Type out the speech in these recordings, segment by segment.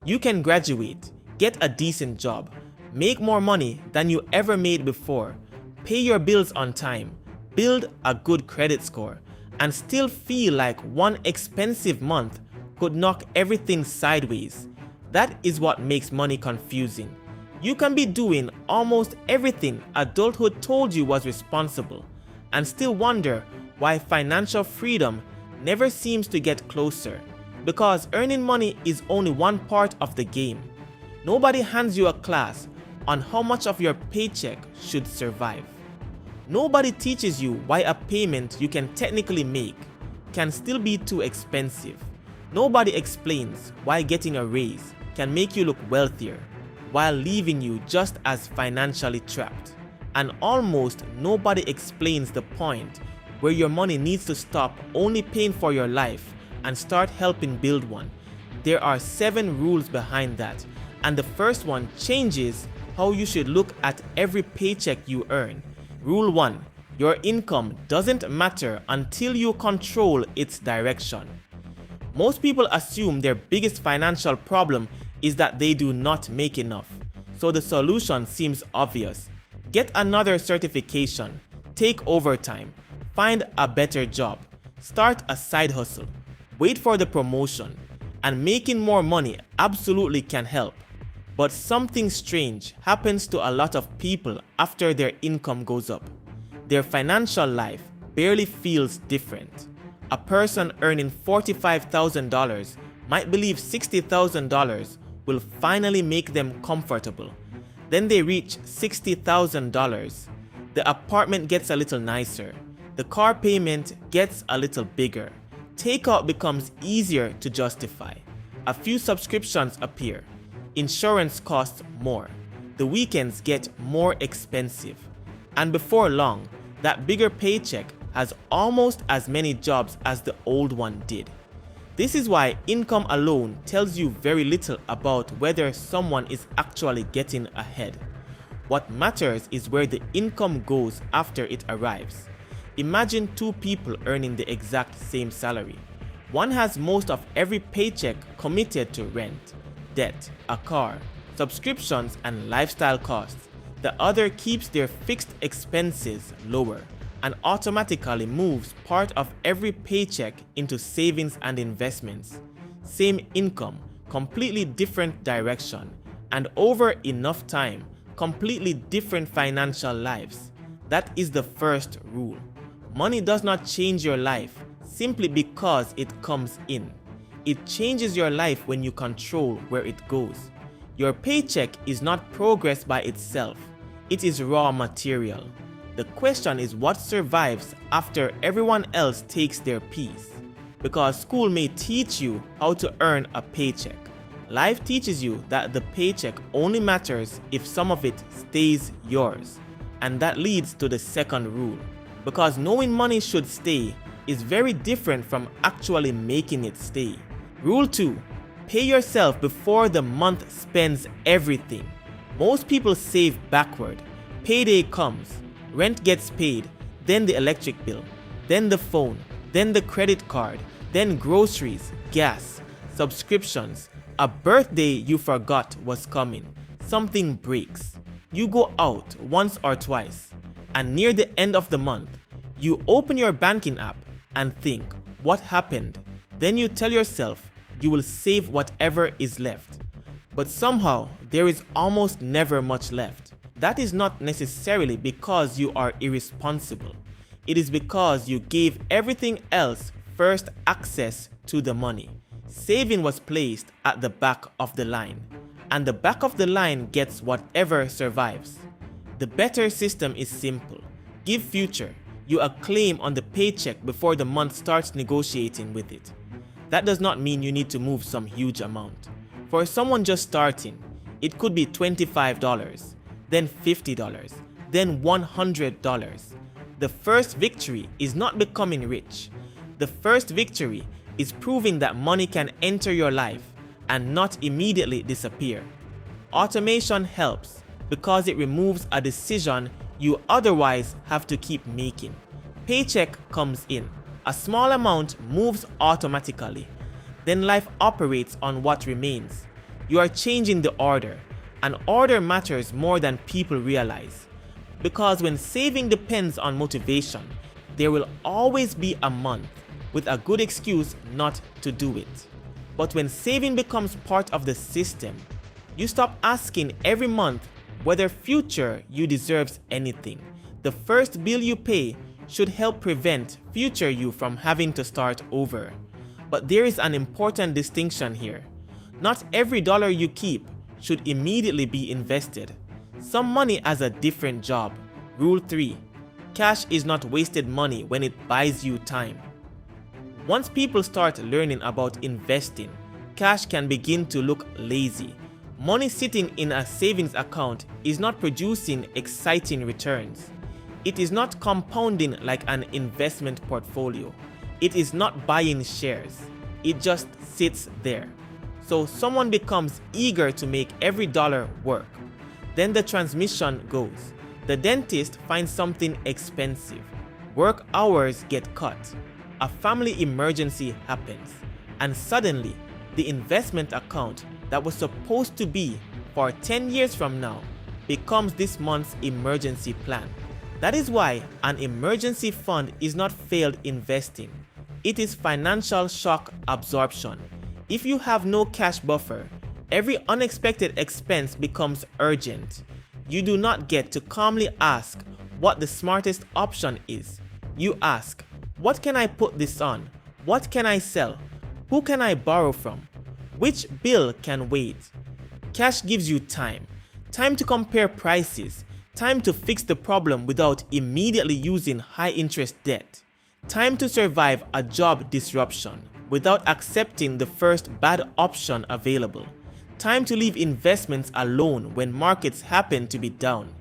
You can graduate, get a decent job, make more money than you ever made before, pay your bills on time, build a good credit score, and still feel like one expensive month could knock everything sideways. That is what makes money confusing. You can be doing almost everything adulthood told you was responsible, and still wonder why financial freedom never seems to get closer. Because earning money is only one part of the game. Nobody hands you a class on how much of your paycheck should survive. Nobody teaches you why a payment you can technically make can still be too expensive. Nobody explains why getting a raise can make you look wealthier while leaving you just as financially trapped. And almost nobody explains the point where your money needs to stop only paying for your life and start helping build one. There are 7 rules behind that, and the first one changes how you should look at every paycheck you earn. Rule 1. Your income doesn't matter until you control its direction. Most people assume their biggest financial problem is that they do not make enough, so the solution seems obvious. Get another certification, take overtime, find a better job, start a side hustle, wait for the promotion, and making more money absolutely can help. But something strange happens to a lot of people after their income goes up. Their financial life barely feels different. A person earning $45,000 might believe $60,000 will finally make them comfortable. Then they reach $60,000. The apartment gets a little nicer. The car payment gets a little bigger. Takeout becomes easier to justify. A few subscriptions appear. Insurance costs more. The weekends get more expensive. And before long, that bigger paycheck has almost as many jobs as the old one did. This is why income alone tells you very little about whether someone is actually getting ahead. What matters is where the income goes after it arrives. Imagine 2 people earning the exact same salary. One has most of every paycheck committed to rent, debt, a car, subscriptions, and lifestyle costs. The other keeps their fixed expenses lower and automatically moves part of every paycheck into savings and investments. Same income, completely different direction, and over enough time, completely different financial lives. That is the first rule. Money does not change your life simply because it comes in. It changes your life when you control where it goes. Your paycheck is not progress by itself. It is raw material. The question is what survives after everyone else takes their piece. Because school may teach you how to earn a paycheck. Life teaches you that the paycheck only matters if some of it stays yours. And that leads to the second rule. Because knowing money should stay is very different from actually making it stay. Rule 2. Pay yourself before the month spends everything. Most people save backward. Payday comes, rent gets paid, then the electric bill, then the phone, then the credit card, then groceries, gas, subscriptions, a birthday you forgot was coming, something breaks. You go out once or twice, and near the end of the month, you open your banking app and think, what happened? Then you tell yourself you will save whatever is left. But somehow, there is almost never much left. That is not necessarily because you are irresponsible. It is because you gave everything else first access to the money. Saving was placed at the back of the line, and the back of the line gets whatever survives. The better system is simple. Give future you a claim on the paycheck before the month starts negotiating with it. That does not mean you need to move some huge amount. For someone just starting, it could be $25, then $50, then $100. The first victory is not becoming rich. The first victory is proving that money can enter your life and not immediately disappear. Automation helps because it removes a decision you otherwise have to keep making. Paycheck comes in. A small amount moves automatically. Then life operates on what remains. You are changing the order, and order matters more than people realize. Because when saving depends on motivation, there will always be a month with a good excuse not to do it. But when saving becomes part of the system, you stop asking every month whether future you deserves anything. The first bill you pay should help prevent future you from having to start over. But there is an important distinction here. Not every dollar you keep should immediately be invested. Some money has a different job. Rule 3. Cash is not wasted money when it buys you time. Once people start learning about investing, cash can begin to look lazy. Money sitting in a savings account is not producing exciting returns. It is not compounding like an investment portfolio. It is not buying shares. It just sits there. So someone becomes eager to make every dollar work. Then the transmission goes. The dentist finds something expensive. Work hours get cut. A family emergency happens. And suddenly, the investment account that was supposed to be for 10 years from now becomes this month's emergency plan. That is why an emergency fund is not failed investing. It is financial shock absorption. If you have no cash buffer, every unexpected expense becomes urgent. You do not get to calmly ask what the smartest option is. You ask, what can I put this on? What can I sell? Who can I borrow from? Which bill can wait? Cash gives you time. Time to compare prices. Time to fix the problem without immediately using high interest debt. Time to survive a job disruption without accepting the first bad option available. Time to leave investments alone when markets happen to be down.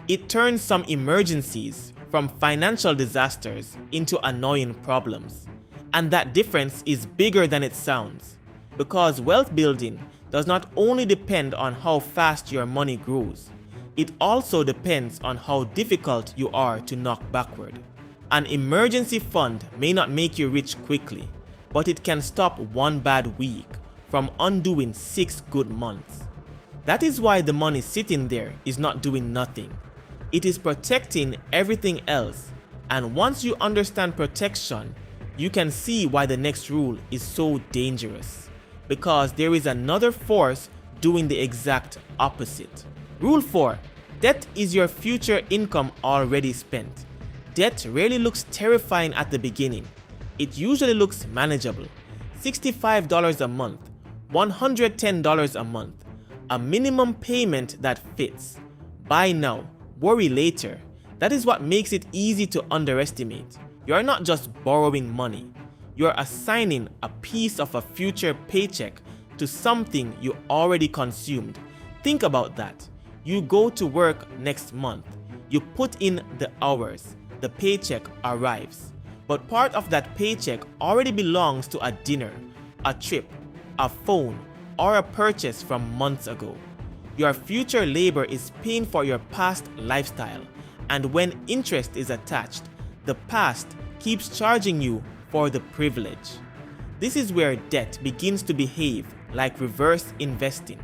It turns some emergencies from financial disasters into annoying problems. And that difference is bigger than it sounds. Because wealth building does not only depend on how fast your money grows, it also depends on how difficult you are to knock backward. An emergency fund may not make you rich quickly, but it can stop one bad week from undoing 6 good months. That is why the money sitting there is not doing nothing. It is protecting everything else, and once you understand protection, you can see why the next rule is so dangerous. Because there is another force doing the exact opposite. Rule 4. Debt is your future income already spent. Debt rarely looks terrifying at the beginning. It usually looks manageable. $65 a month, $110 a month, a minimum payment that fits. Buy now, worry later. That is what makes it easy to underestimate. You are not just borrowing money. You are assigning a piece of a future paycheck to something you already consumed. Think about that. You go to work next month. You put in the hours. The paycheck arrives. But part of that paycheck already belongs to a dinner, a trip, a phone, or a purchase from months ago. Your future labor is paying for your past lifestyle, and when interest is attached, the past keeps charging you for the privilege. This is where debt begins to behave like reverse investing.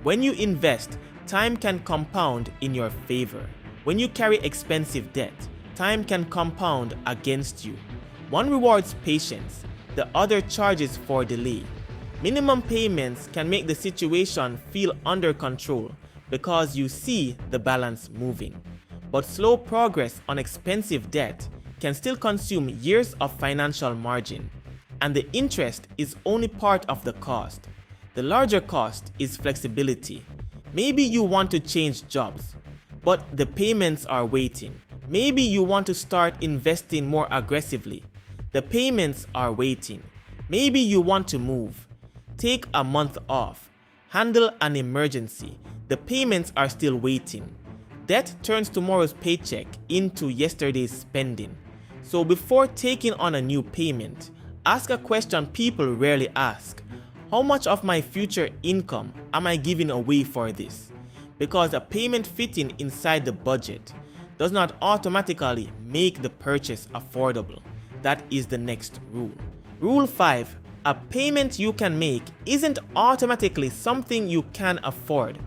When you invest, time can compound in your favor. When you carry expensive debt, time can compound against you. One rewards patience, the other charges for delay. Minimum payments can make the situation feel under control because you see the balance moving. But slow progress on expensive debt can still consume years of financial margin, and the interest is only part of the cost. The larger cost is flexibility. Maybe you want to change jobs, but the payments are waiting. Maybe you want to start investing more aggressively. The payments are waiting. Maybe you want to move. Take a month off. Handle an emergency. The payments are still waiting. Debt turns tomorrow's paycheck into yesterday's spending. So before taking on a new payment, ask a question people rarely ask. How much of my future income am I giving away for this? Because a payment fitting inside the budget does not automatically make the purchase affordable. That is the next rule. Rule 5. A payment you can make isn't automatically something you can afford.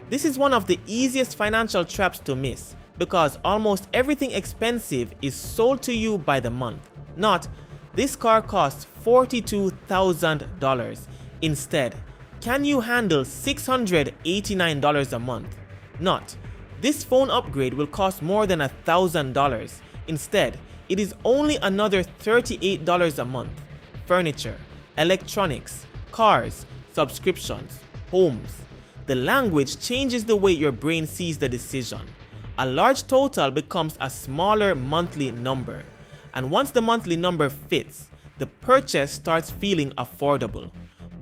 This is one of the easiest financial traps to miss because almost everything expensive is sold to you by the month, not "this car costs $42,000. Instead, can you handle $689 a month? Not "this phone upgrade will cost more than $1,000. Instead, it is only another $38 a month." Furniture, electronics, cars, subscriptions, homes. The language changes the way your brain sees the decision. A large total becomes a smaller monthly number, and once the monthly number fits, the purchase starts feeling affordable.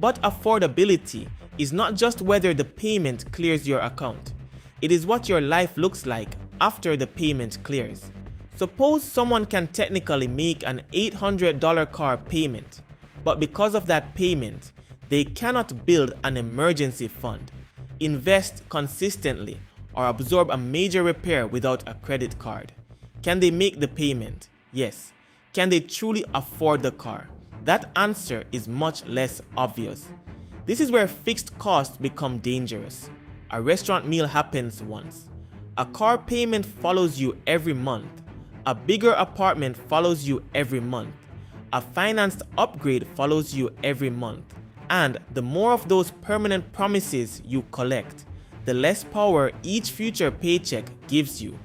But affordability is not just whether the payment clears your account. It is what your life looks like after the payment clears. Suppose someone can technically make an $800 car payment, but because of that payment, they cannot build an emergency fund, invest consistently, or absorb a major repair without a credit card. Can they make the payment? Yes. Can they truly afford the car? That answer is much less obvious. This is where fixed costs become dangerous. A restaurant meal happens once. A car payment follows you every month. A bigger apartment follows you every month. A financed upgrade follows you every month. And the more of those permanent promises you collect, the less power each future paycheck gives you.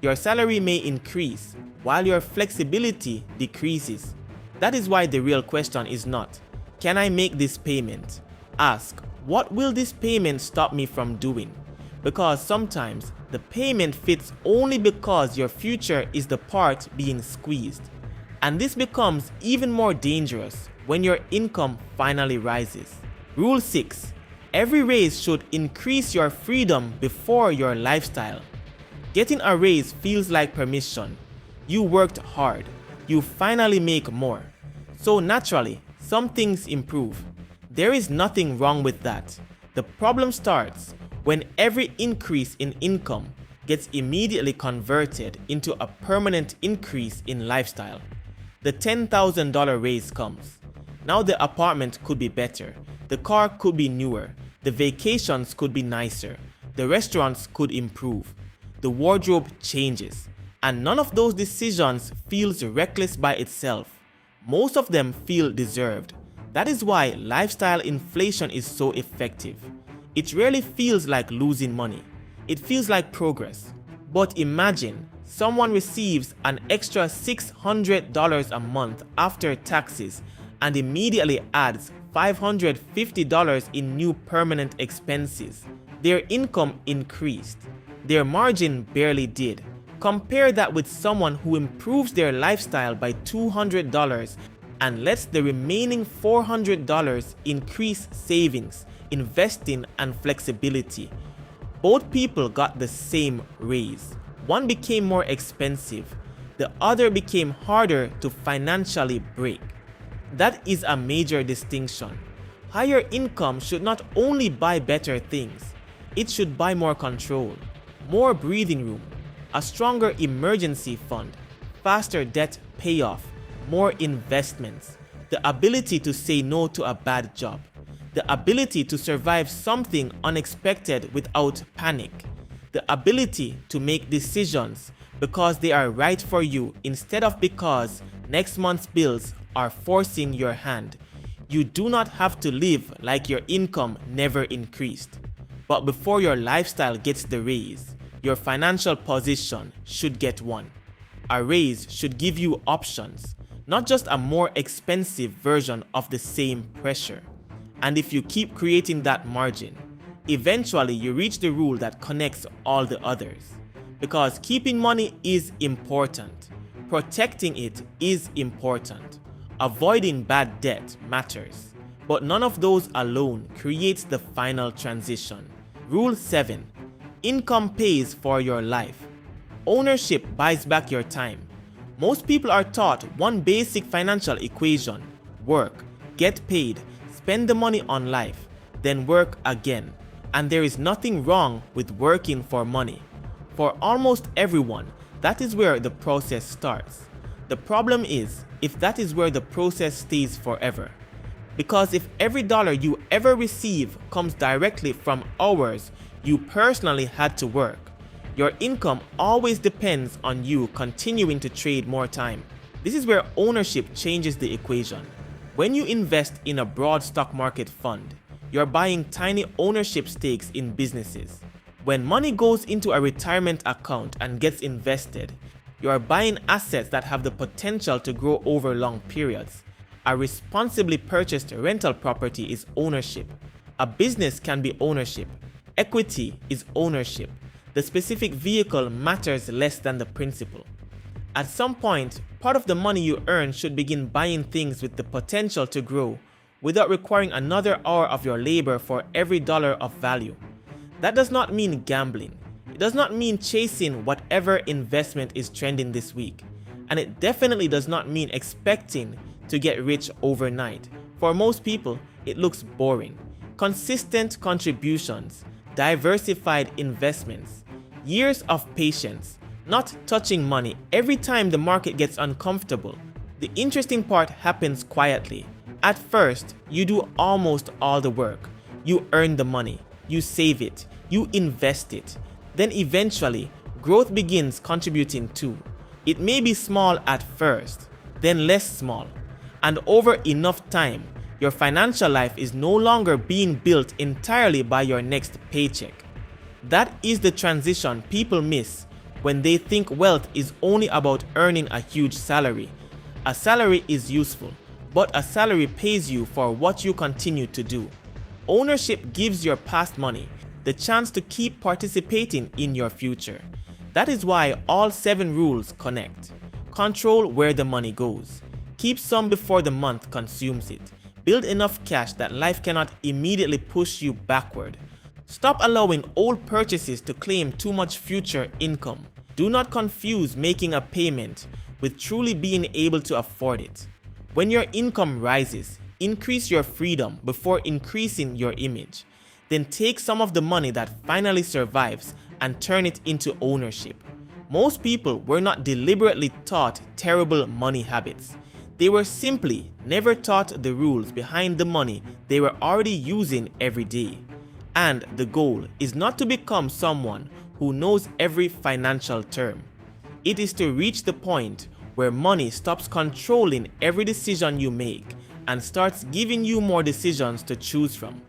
Your salary may increase, while your flexibility decreases. That is why the real question is not, "Can I make this payment?" Ask, "What will this payment stop me from doing?" Because sometimes the payment fits only because your future is the part being squeezed. And this becomes even more dangerous when your income finally rises. Rule 6. Every raise should increase your freedom before your lifestyle. Getting a raise feels like permission. You worked hard. You finally make more. So naturally, some things improve. There is nothing wrong with that. The problem starts when every increase in income gets immediately converted into a permanent increase in lifestyle. The $10,000 raise comes. Now the apartment could be better, the car could be newer, the vacations could be nicer, the restaurants could improve, the wardrobe changes, and none of those decisions feels reckless by itself. Most of them feel deserved. That is why lifestyle inflation is so effective. It rarely feels like losing money. It feels like progress. But imagine someone receives an extra $600 a month after taxes and immediately adds $550 in new permanent expenses. Their income increased. Their margin barely did. Compare that with someone who improves their lifestyle by $200 and lets the remaining $400 increase savings, investing, and flexibility. Both people got the same raise. One became more expensive. The other became harder to financially break. That is a major distinction. Higher income should not only buy better things, it should buy more control, more breathing room, a stronger emergency fund, faster debt payoff, more investments, the ability to say no to a bad job, the ability to survive something unexpected without panic, the ability to make decisions because they are right for you instead of because next month's bills are forcing your hand. You do not have to live like your income never increased. But before your lifestyle gets the raise, your financial position should get one. A raise should give you options, not just a more expensive version of the same pressure. And if you keep creating that margin, eventually you reach the rule that connects all the others. Because keeping money is important. Protecting it is important. Avoiding bad debt matters. But none of those alone creates the final transition. Rule 7. Income pays for your life. Ownership buys back your time. Most people are taught one basic financial equation: work, get paid, spend the money on life, then work again. And there is nothing wrong with working for money. For almost everyone, that is where the process starts. The problem is if that is where the process stays forever. Because if every dollar you ever receive comes directly from hours you personally had to work, your income always depends on you continuing to trade more time. This is where ownership changes the equation. When you invest in a broad stock market fund, you're buying tiny ownership stakes in businesses. When money goes into a retirement account and gets invested, you are buying assets that have the potential to grow over long periods. A responsibly purchased rental property is ownership. A business can be ownership. Equity is ownership. The specific vehicle matters less than the principle. At some point, part of the money you earn should begin buying things with the potential to grow without requiring another hour of your labor for every dollar of value. That does not mean gambling. It does not mean chasing whatever investment is trending this week. And it definitely does not mean expecting to get rich overnight. For most people, it looks boring. Consistent contributions, diversified investments, years of patience, not touching money every time the market gets uncomfortable. The interesting part happens quietly. At first, you do almost all the work. You earn the money, you save it, you invest it. Then eventually, growth begins contributing too. It may be small at first, then less small. And over enough time, your financial life is no longer being built entirely by your next paycheck. That is the transition people miss when they think wealth is only about earning a huge salary. A salary is useful, but a salary pays you for what you continue to do. Ownership gives your past money the chance to keep participating in your future. That is why all 7 rules connect. Control where the money goes. Keep some before the month consumes it. Build enough cash that life cannot immediately push you backward. Stop allowing old purchases to claim too much future income. Do not confuse making a payment with truly being able to afford it. When your income rises, increase your freedom before increasing your image. Then take some of the money that finally survives and turn it into ownership. Most people were not deliberately taught terrible money habits. They were simply never taught the rules behind the money they were already using every day. And the goal is not to become someone who knows every financial term. It is to reach the point where money stops controlling every decision you make and starts giving you more decisions to choose from.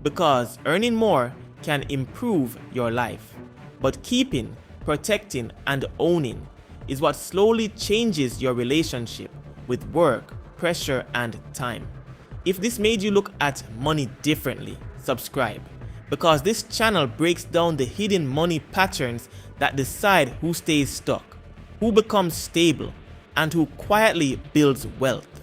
Because earning more can improve your life, but keeping, protecting, and owning is what slowly changes your relationship with work, pressure, and time. If this made you look at money differently, subscribe, because this channel breaks down the hidden money patterns that decide who stays stuck, who becomes stable, and who quietly builds wealth.